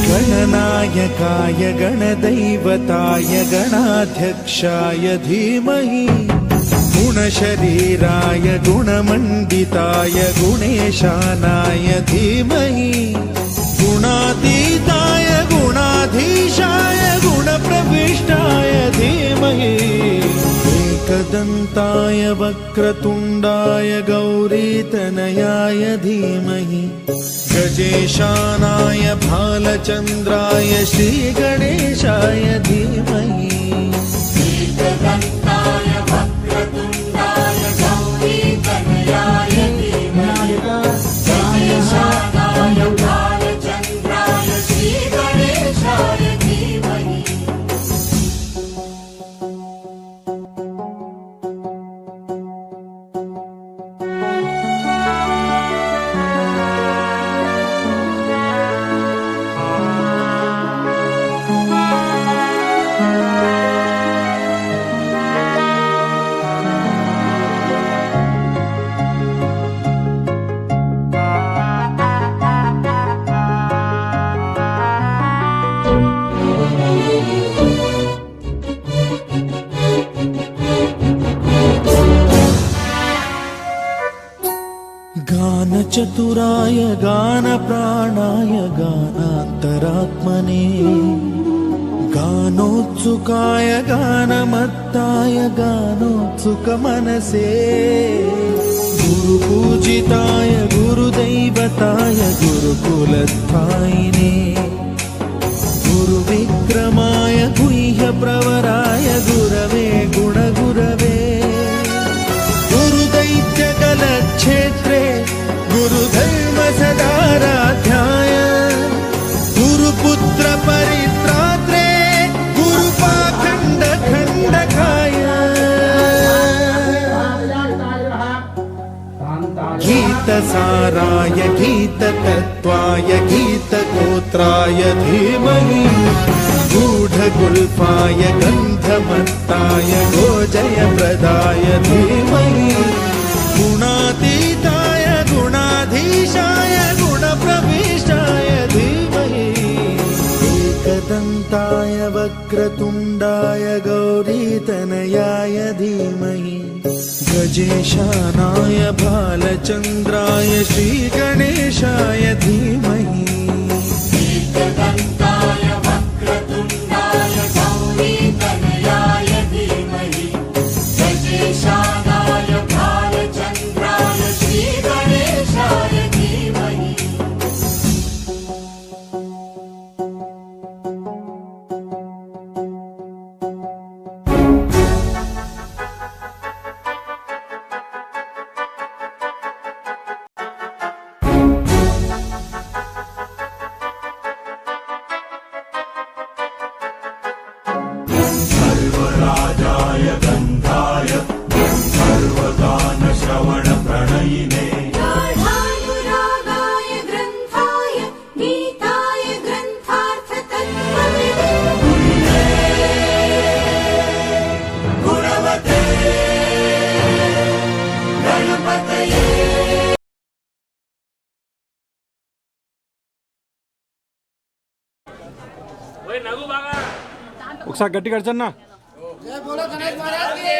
गणनायकाय गणदैवताय गणाध्यक्षाय धीमहि गुणशरीराय गुणमण्डिताय गुणेशानाय धीमहि गुणातीताय गुणाधीशाय गुणप्रविष्टाय धीमहि एकदन्ताय वक्रतुण्डाय गौरीतनयाय धीमहि गजेशानाय भालचन्द्राय श्रीगणेशाय धीमहि एकदन्ताय वक्रतुण्डाय गौरीतनयाय धीमहि गजेशानाय भालचन्द्राय श्रीगणेशाय धीमहि। गानचतुराय गानप्राणाय गानान्तरात्मने गानोत्सुकाय गानमत्ताय गानोत्सुकमनसे गुरुपूजिताय गुरुदैवताय गुरुकुलस्थायिने गुरुविक्रमाय गुह्यप्रवराय गुरवे गुणगुरवे गुरुदैत्यकलक्षेत्रे गुरुधर्मसदाराध्याय गुरुपुत्र परित्रात्रे गुरुपाखण्डखण्डकाय गीतसाराय गीततत्त्वाय गीतगोत्राय धीमहि गूढगुल्फाय गन्धमत्ताय गोजयप्रदाय धीमहि गुणातीताय गुणाधीशाय गुणप्रविष्टाय धीमहि एकदन्ताय वक्रतुण्डाय गौरीतनयाय धीमहि गजेशानाय भालचन्द्राय श्रीगणेशाय धीमहि एकदन्ताय वक्रतुण्डाय गौरीतनयाय धीमहि गजेशानाय भालचन्द्राय श्रीगणेशाय धीमहि। सर्वराजाय गन्धाय गन्धर्वगानश्रवणप्रणयिने गाढानुरागाय ग्रन्थाय गीताय ग्रन्थार्थतत्त्वविदे गुणवते गणपतये। ఒకసారి గట్టిగా అర్చన్న जय बोलो गणेश महाराज की।